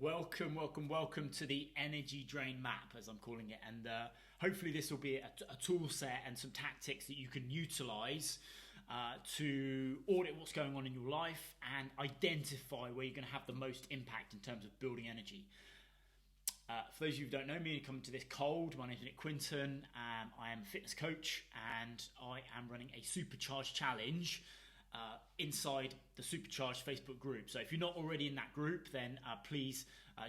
Welcome to the energy drain map, as I'm calling it, and hopefully this will be a tool set and some tactics that you can utilize to audit what's going on in your life and identify where you're going to have the most impact in terms of building energy. For those of you who don't know me and come to this cold, my name is Nick Quinton. I am a fitness coach and I am running a Supercharged challenge inside the Supercharged Facebook group. So if you're not already in that group, then please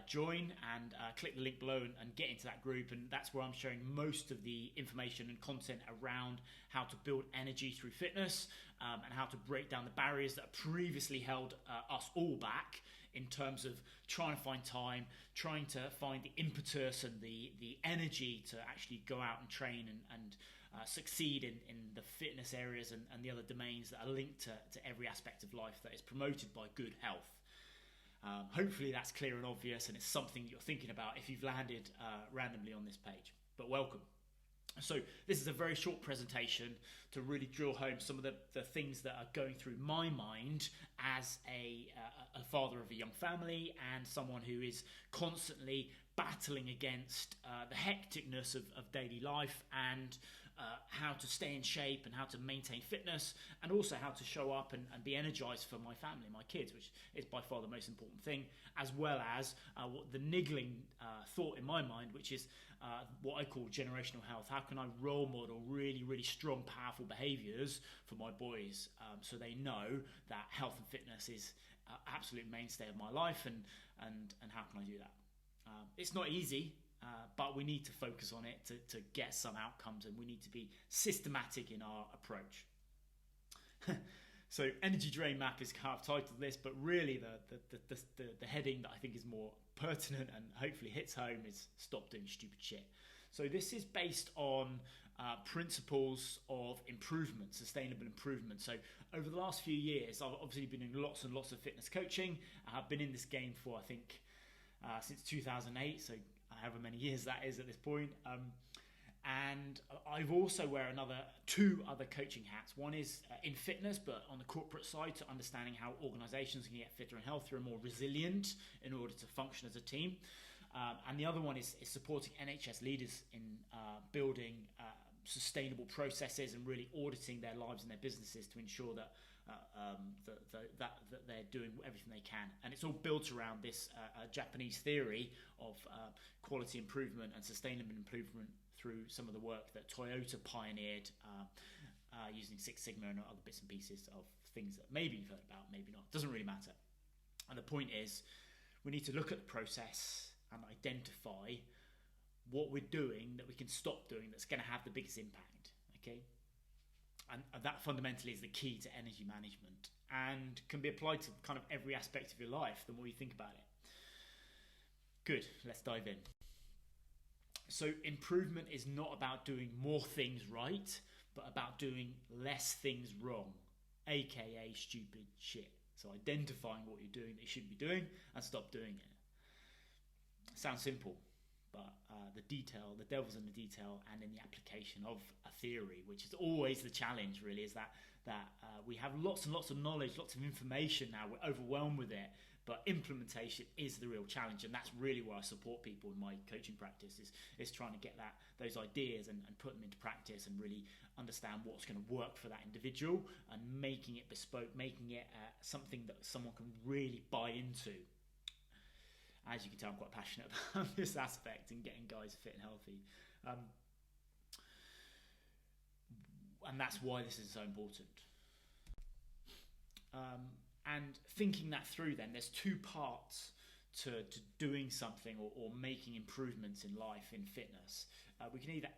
join and click the link below and get into that group. And that's where I'm sharing most of the information and content around how to build energy through fitness and how to break down the barriers that previously held us all back in terms of trying to find time, trying to find the impetus and the energy to actually go out and train and succeed in the fitness areas and the other domains that are linked to every aspect of life that is promoted by good health. Hopefully that's clear and obvious, and it's something you're thinking about if you've landed randomly on this page. But welcome. So this is a very short presentation to really drill home some of the things that are going through my mind as a father of a young family and someone who is constantly battling against the hecticness of daily life and how to stay in shape and how to maintain fitness, and also how to show up and be energized for my family, my kids, which is by far the most important thing, as well as what the niggling thought in my mind, which is what I call generational health. How can I role model really, really strong, powerful behaviors for my boys so they know that health and fitness is absolute mainstay of my life, and how can I do that? It's not easy. But we need to focus on it to get some outcomes, and we need to be systematic in our approach. So energy drain map is kind of titled this, but really the heading that I think is more pertinent and hopefully hits home is stop doing stupid shit. So this is based on principles of improvement, sustainable improvement. So over the last few years, I've obviously been doing lots and lots of fitness coaching. I've been in this game for, I think, since 2008, so however many years that is at this point. And I've also wear two other coaching hats. One is in fitness, but on the corporate side, to understanding how organizations can get fitter and healthier and more resilient in order to function as a team. And the other one is supporting NHS leaders in building sustainable processes and really auditing their lives and their businesses to ensure that that they're doing everything they can. And it's all built around this Japanese theory of quality improvement and sustainable improvement through some of the work that Toyota pioneered using Six Sigma and other bits and pieces of things that maybe you've heard about, maybe not. Doesn't really matter. And the point is, we need to look at the process and identify what we're doing that we can stop doing that's going to have the biggest impact. Okay. And that fundamentally is the key to energy management and can be applied to kind of every aspect of your life the more you think about it. Good, let's dive in. So improvement is not about doing more things right, but about doing less things wrong, aka stupid shit. So identifying what you're doing that you shouldn't be doing and stop doing it. Sounds simple, but the devil's in the detail and in the application of a theory, which is always the challenge, really, is that we have lots and lots of knowledge, lots of information now, we're overwhelmed with it, but implementation is the real challenge, and that's really where I support people in my coaching practice, is trying to get those ideas and put them into practice and really understand what's going to work for that individual and making it bespoke, making it something that someone can really buy into. As you can tell, I'm quite passionate about this aspect and getting guys fit and healthy. And that's why this is so important. And thinking that through then, there's two parts to doing something or making improvements in life, in fitness. We can either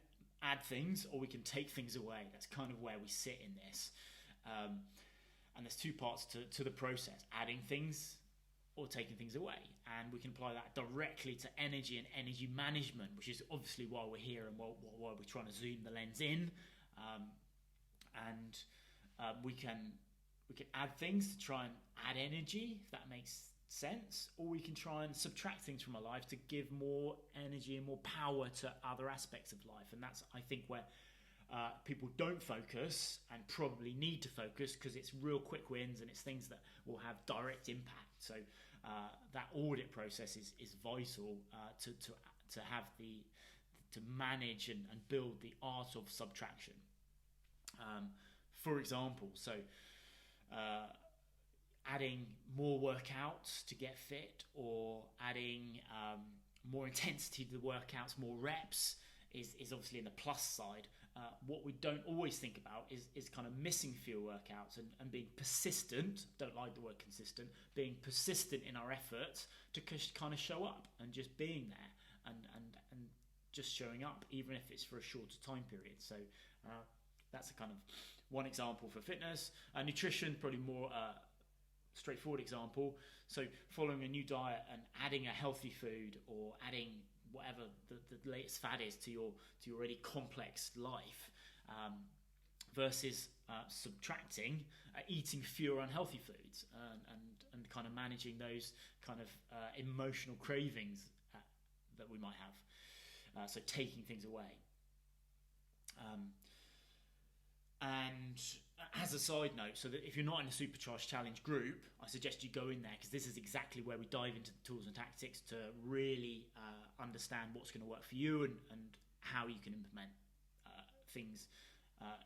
add things or we can take things away. That's kind of where we sit in this. And there's two parts to the process, adding things or taking things away, and we can apply that directly to energy and energy management, which is obviously why we're here and why we're trying to zoom the lens in, and we can add things to try and add energy, if that makes sense, or we can try and subtract things from our life to give more energy and more power to other aspects of life. And that's, I think, where people don't focus and probably need to focus, because it's real quick wins and it's things that will have direct impact. So that audit process is vital to have to manage and build the art of subtraction. For example, adding more workouts to get fit, or adding more intensity to the workouts, more reps, is obviously in the plus side. What we don't always think about is kind of missing fewer workouts and being persistent. Don't like the word consistent. Being persistent in our efforts to kind of show up and just being there and just showing up, even if it's for a shorter time period. So that's a kind of one example for fitness. Nutrition, probably more straightforward example. So following a new diet and adding a healthy food, or adding whatever the latest fad is to your already complex life, versus subtracting, eating fewer unhealthy foods, and kind of managing those kind of emotional cravings that we might have. So taking things away. And as a side note, so that if you're not in a Supercharged Challenge group, I suggest you go in there, because this is exactly where we dive into the tools and tactics to really understand what's going to work for you, and how you can implement things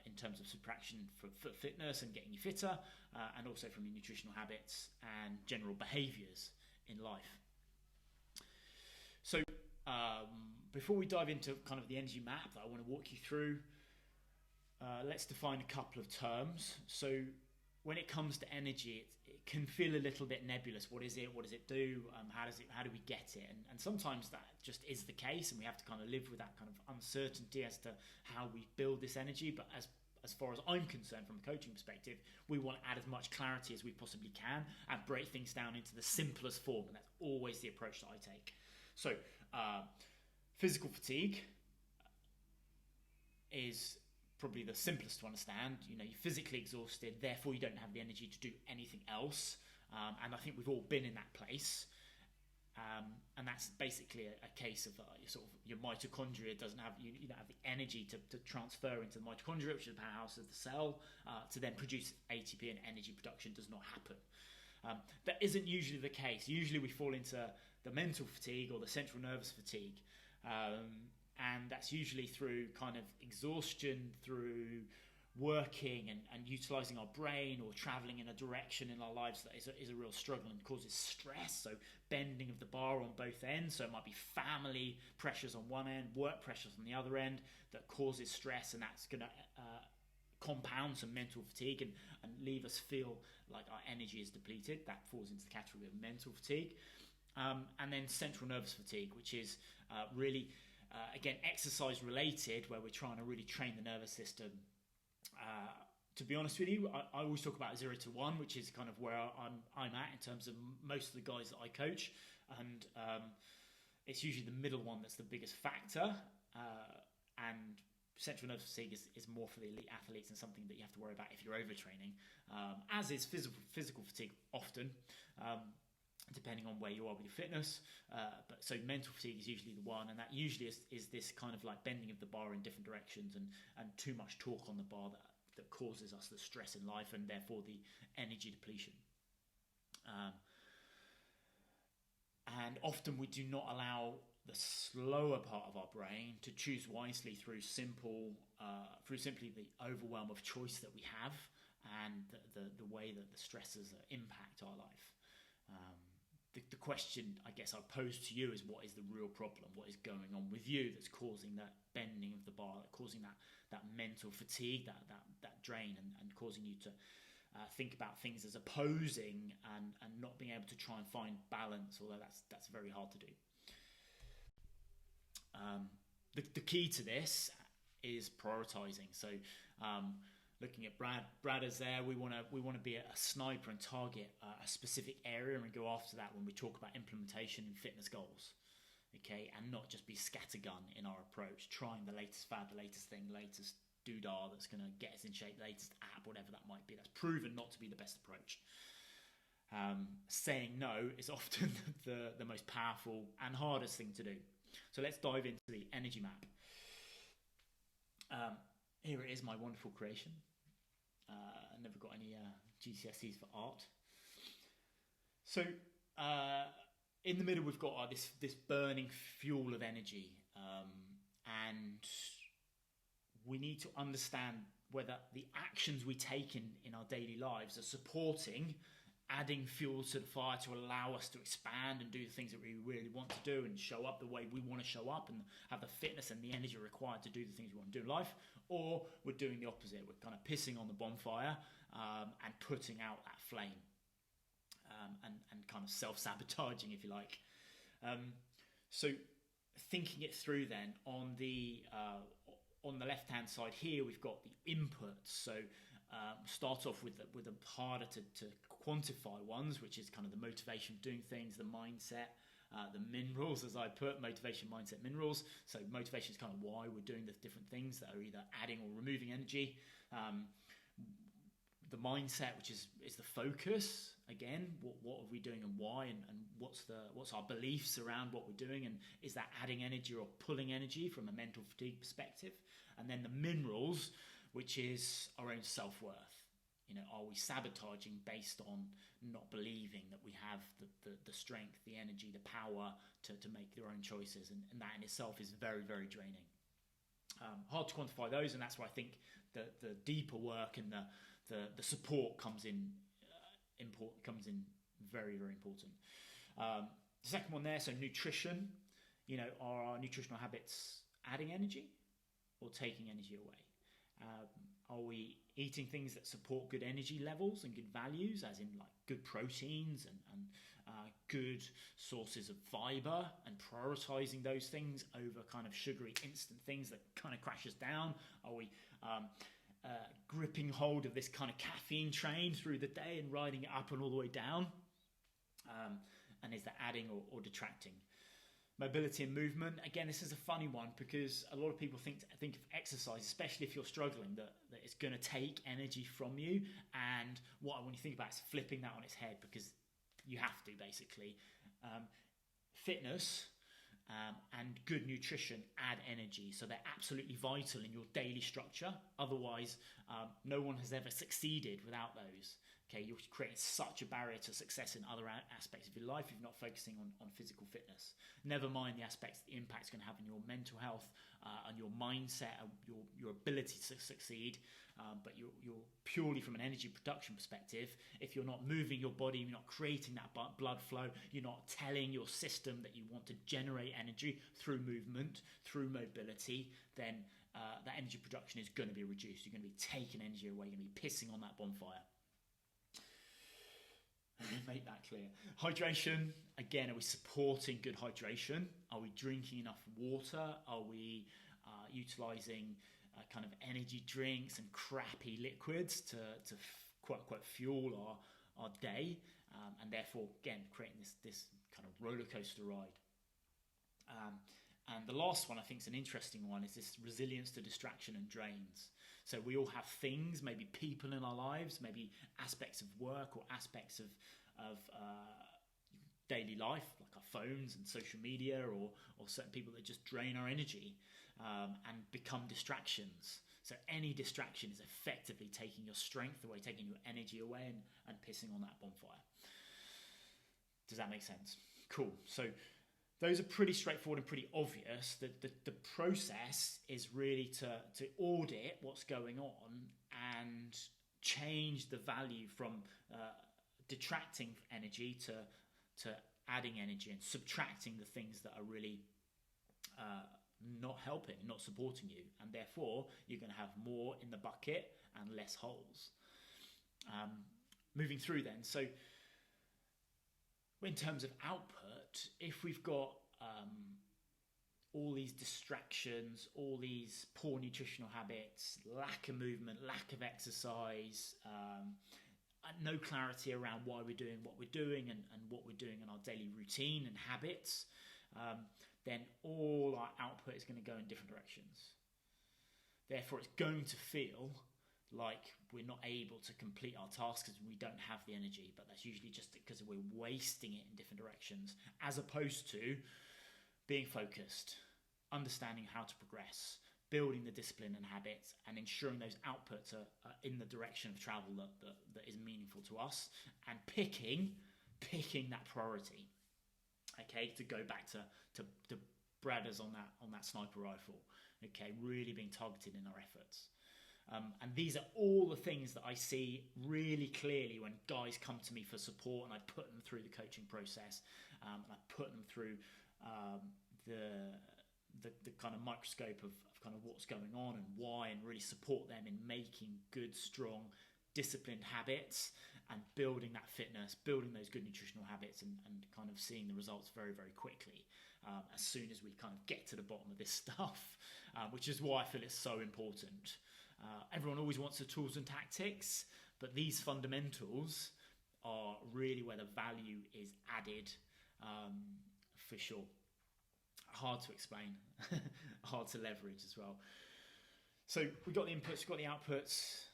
in terms of subtraction for fitness and getting you fitter, and also from your nutritional habits and general behaviours in life. So before we dive into kind of the energy map that I want to walk you through, let's define a couple of terms. So when it comes to energy, it can feel a little bit nebulous. What is it? What does it do? How do we get it? And sometimes that just is the case, and we have to kind of live with that kind of uncertainty as to how we build this energy. But as far as I'm concerned, from a coaching perspective, we want to add as much clarity as we possibly can and break things down into the simplest form, and that's always the approach that I take. So physical fatigue is probably the simplest to understand. You know, you're physically exhausted, therefore you don't have the energy to do anything else. And I think we've all been in that place. And that's basically a case of your mitochondria doesn't have, you don't have the energy to transfer into the mitochondria, which is the powerhouse of the cell, to then produce ATP, and energy production does not happen. That isn't usually the case. Usually we fall into the mental fatigue or the central nervous fatigue. And that's usually through kind of exhaustion, through working and utilising our brain, or travelling in a direction in our lives that is a real struggle and causes stress. So bending of the bar on both ends. So it might be family pressures on one end, work pressures on the other end, that causes stress, and that's going to compound some mental fatigue and leave us feel like our energy is depleted. That falls into the category of mental fatigue. And then central nervous fatigue, which is really, again, exercise related, where we're trying to really train the nervous system. To be honest with you, I always talk about 0 to 1, which is kind of where I'm at in terms of most of the guys that I coach, and it's usually the middle one that's the biggest factor. And central nervous fatigue is more for the elite athletes, and something that you have to worry about if you're overtraining, as is physical fatigue often, depending on where you are with your fitness. But so mental fatigue is usually the one, and that usually is this kind of like bending of the bar in different directions, and too much torque on the bar that causes us the stress in life, and therefore the energy depletion. And often we do not allow the slower part of our brain to choose wisely through simply the overwhelm of choice that we have, and the way that the stresses impact our life. The question I guess I pose to you is, what is the real problem? What is going on with you that's causing that bending of the bar, causing that mental fatigue, that drain, and causing you to think about things as opposing, and not being able to try and find balance, although that's very hard to do. The key to this is prioritizing. So looking at Brad is there, we want to be a sniper and target a specific area, and we go after that when we talk about implementation and fitness goals. Okay, and not just be scattergun in our approach, trying the latest fad, the latest thing, latest doodah that's going to get us in shape, the latest app, whatever that might be. That's proven not to be the best approach. Saying no is often the most powerful and hardest thing to do. So let's dive into the energy map. Here it is, my wonderful creation. I never got any GCSEs for art. So in the middle, we've got this burning fuel of energy, and we need to understand whether the actions we take in our daily lives are supporting adding fuel to the fire to allow us to expand and do the things that we really want to do and show up the way we want to show up and have the fitness and the energy required to do the things we want to do in life, or we're doing the opposite. We're kind of pissing on the bonfire and putting out that flame, and kind of self-sabotaging, if you like. So thinking it through then, on the left-hand side here, we've got the inputs. So start off with the harder to quantify ones, which is kind of the motivation of doing things, the mindset, the minerals, as I put, motivation, mindset, minerals. So motivation is kind of why we're doing the different things that are either adding or removing energy. The mindset, which is the focus. Again, what are we doing and why, and what's our beliefs around what we're doing, and is that adding energy or pulling energy from a mental fatigue perspective? And then the minerals, which is our own self-worth. Are we sabotaging based on not believing that we have the strength, the energy, the power to make their own choices? And that in itself is very, very draining. Hard to quantify those, and that's where I think the deeper work and the support comes in very, very important. The second one there, so nutrition. Are our nutritional habits adding energy or taking energy away? Are we eating things that support good energy levels and good values, as in like good proteins and good sources of fiber, and prioritizing those things over kind of sugary instant things that kind of crash us down? Are we gripping hold of this kind of caffeine train through the day and riding it up and all the way down? And is that adding or detracting? Mobility and movement. Again, this is a funny one, because a lot of people think of exercise, especially if you're struggling, that it's going to take energy from you. And what I want you to think about is flipping that on its head, because you have to, basically. Fitness and good nutrition add energy, so they're absolutely vital in your daily structure. Otherwise, no one has ever succeeded without those. Okay, you're creating such a barrier to success in other aspects of your life if you're not focusing on physical fitness. Never mind the aspects, the impact it's going to have on your mental health and your mindset, your ability to succeed. But you're purely from an energy production perspective. If you're not moving your body, you're not creating that blood flow, you're not telling your system that you want to generate energy through movement, through mobility, then that energy production is going to be reduced. You're going to be taking energy away. You're going to be pissing on that bonfire. Make that clear. Hydration, again, are we supporting good hydration? Are we drinking enough water? Are we utilising kind of energy drinks and crappy liquids to quote unquote fuel our day? And therefore, again, creating this kind of roller coaster ride. And the last one I think is an interesting one, is this resilience to distraction and drains. So we all have things, maybe people in our lives, maybe aspects of work or aspects of daily life, like our phones and social media, or certain people that just drain our energy and become distractions. So any distraction is effectively taking your strength away, taking your energy away, and pissing on that bonfire. Does that make sense? Cool. So those are pretty straightforward and pretty obvious. The process is really to audit what's going on and change the value from detracting energy to adding energy, and subtracting the things that are really not helping, not supporting you. And therefore, you're going to have more in the bucket and less holes. Moving through then. So in terms of output, if we've got all these distractions, all these poor nutritional habits, lack of movement, lack of exercise, no clarity around why we're doing what we're doing and what we're doing in our daily routine and habits, then all our output is going to go in different directions. Therefore, it's going to feel like we're not able to complete our tasks because we don't have the energy, but that's usually just because we're wasting it in different directions, as opposed to being focused, understanding how to progress, building the discipline and habits, and ensuring those outputs are in the direction of travel that is meaningful to us, and picking picking that priority, okay, to go back to Bradders on that sniper rifle, okay, really being targeted in our efforts. And these are all the things that I see really clearly when guys come to me for support, and I put them through the coaching process, and I put them through the kind of microscope of kind of what's going on and why, and really support them in making good, strong, disciplined habits and building that fitness, building those good nutritional habits, and kind of seeing the results very, very quickly as soon as we kind of get to the bottom of this stuff, which is why I feel it's so important. Everyone always wants the tools and tactics, but these fundamentals are really where the value is added, for sure. Hard to explain, hard to leverage as well. So we've got the inputs, we've got the outputs,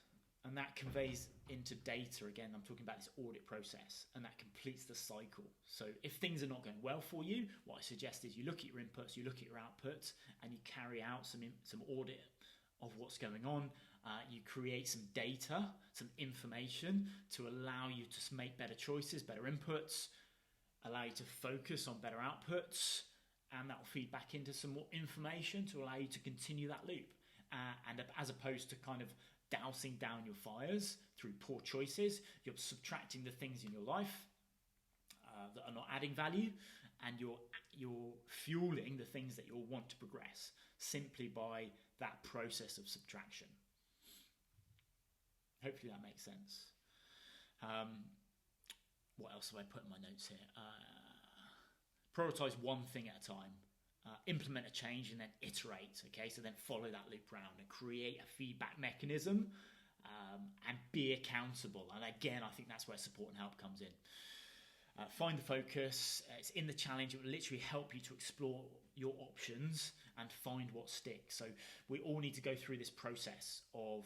and that conveys into data. Again, I'm talking about this audit process, and that completes the cycle. So if things are not going well for you, what I suggest is you look at your inputs, you look at your outputs, and you carry out some audit of what's going on. You create some data, some information to allow you to make better choices, better inputs, allow you to focus on better outputs, and that will feed back into some more information to allow you to continue that loop. And as opposed to kind of dousing down your fires through poor choices, you're subtracting the things in your life that are not adding value, and you're fueling the things that you'll want to progress simply by that process of subtraction. Hopefully that makes sense. What else have I put in my notes here? Prioritize one thing at a time. Implement a change and then iterate. Okay, so then follow that loop round and create a feedback mechanism, and be accountable. And again, I think that's where support and help comes in. Find the focus. It's in the challenge. It will literally help you to explore your options and find what sticks. So we all need to go through this process of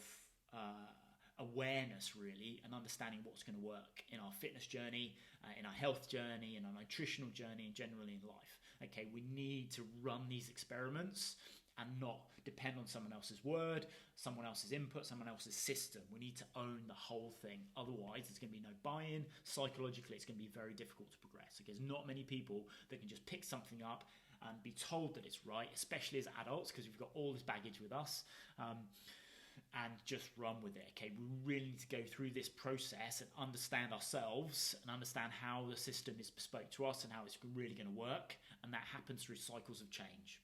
awareness, really, and understanding what's going to work in our fitness journey, in our health journey, in our nutritional journey, and generally in life. Okay, we need to run these experiments and not depend on someone else's word, someone else's input, someone else's system. We need to own the whole thing. Otherwise, there's going to be no buy-in. Psychologically, it's going to be very difficult to progress. Okay, there's not many people that can just pick something up and be told that it's right, especially as adults, because we've got all this baggage with us, and just run with it. Okay, we really need to go through this process and understand ourselves and understand how the system is bespoke to us and how it's really going to work, and that happens through cycles of change.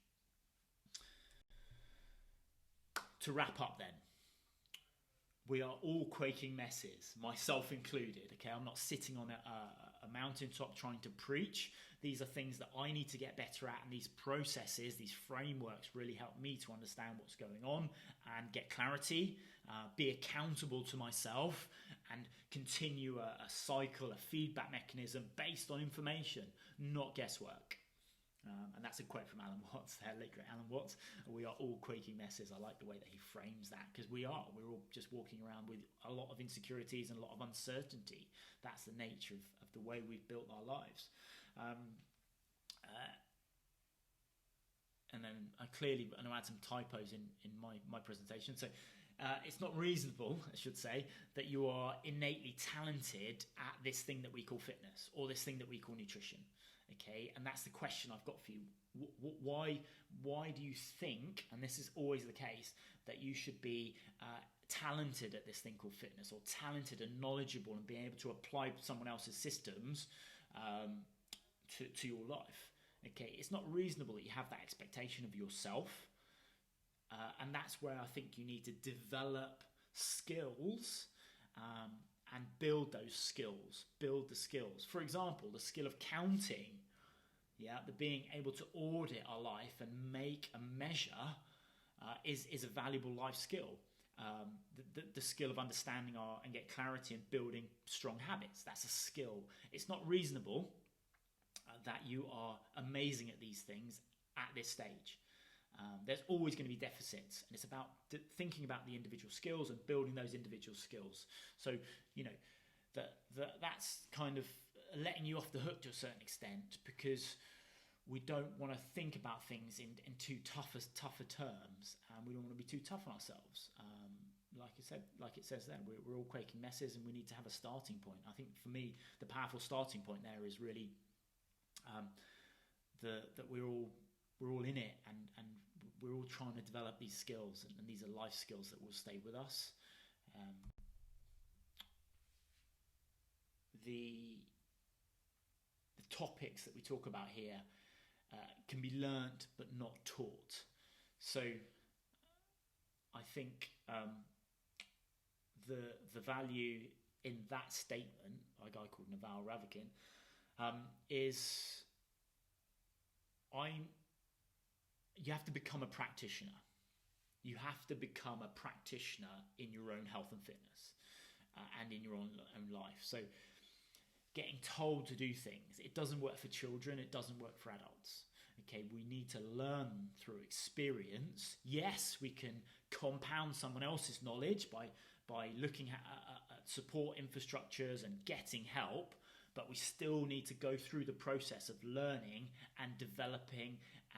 To wrap up then, we are all quaking messes, myself included. Okay, I'm not sitting on a mountaintop trying to preach. These are things that I need to get better at, and these processes, these frameworks really help me to understand what's going on and get clarity, be accountable to myself, and continue a cycle, a feedback mechanism based on information, not guesswork. And that's a quote from Alan Watts, the late great Alan Watts. We are all quaking messes. I like the way that he frames that, because we're all just walking around with a lot of insecurities and a lot of uncertainty. That's the nature of the way we've built our lives. And then I clearly going to add some typos in my presentation. So it's not reasonable, I should say, that you are innately talented at this thing that we call fitness or this thing that we call nutrition. Okay, and that's the question I've got for you. Why do you think, and this is always the case, that you should be talented at this thing called fitness, or talented and knowledgeable and being able to apply someone else's systems to your life? Okay, it's not reasonable that you have that expectation of yourself, and that's where I think you need to develop skills and build those skills, build the skills. For example, the skill of counting, the being able to audit our life and make a measure is a valuable life skill. The skill of understanding and get clarity and building strong habits, that's a skill. It's not reasonable that you are amazing at these things at this stage. There's always going to be deficits, and it's about thinking about the individual skills and building those individual skills. So, that's kind of letting you off the hook to a certain extent, because we don't want to think about things in too tougher terms, and we don't want to be too tough on ourselves. like it says there, we're all quaking messes, and we need to have a starting point. I think for me, the powerful starting point there is really that we're all in it, and we're all trying to develop these skills, and these are life skills that will stay with us. The topics that we talk about here can be learnt but not taught. So I think the value in that statement by a guy called Naval Ravikant is you have to become a practitioner. You have to become a practitioner in your own health and fitness and in your own life. So getting told to do things, it doesn't work for children, it doesn't work for adults. Okay, we need to learn through experience. Yes, we can compound someone else's knowledge by looking at support infrastructures and getting help, but we still need to go through the process of learning and developing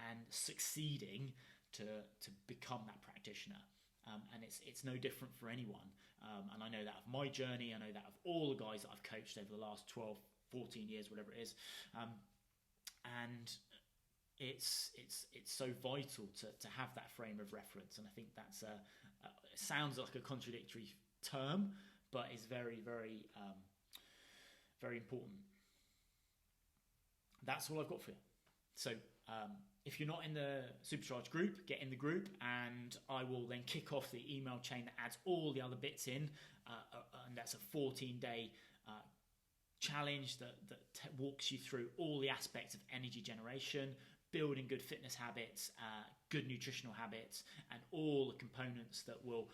and succeeding to become that practitioner. And it's no different for anyone. And I know that of my journey, I know that of all the guys that I've coached over the last 12, 14 years, whatever it is. And it's so vital to have that frame of reference. And I think that's it sounds like a contradictory term, but it's very, very, very important. That's all I've got for you. So if you're not in the Supercharged group, get in the group, and I will then kick off the email chain that adds all the other bits in, and that's a 14-day challenge that walks you through all the aspects of energy generation, building good fitness habits, good nutritional habits, and all the components that will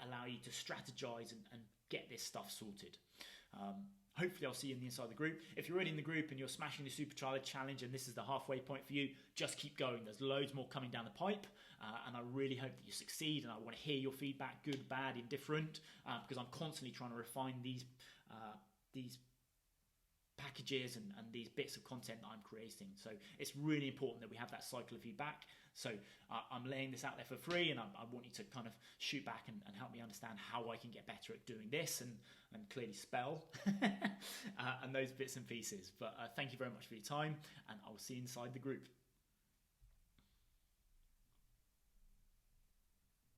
allow you to strategize and get this stuff sorted. Hopefully I'll see you in the inside of the group. If you're already in the group and you're smashing the Supercharged challenge and this is the halfway point for you, just keep going. There's loads more coming down the pipe, and I really hope that you succeed, and I want to hear your feedback, good, bad, indifferent, because I'm constantly trying to refine these packages and these bits of content that I'm creating. So it's really important that we have that cycle of feedback. So I'm laying this out there for free, and I want you to kind of shoot back and help me understand how I can get better at doing this and clearly spell and those bits and pieces. But thank you very much for your time, and I'll see you inside the group.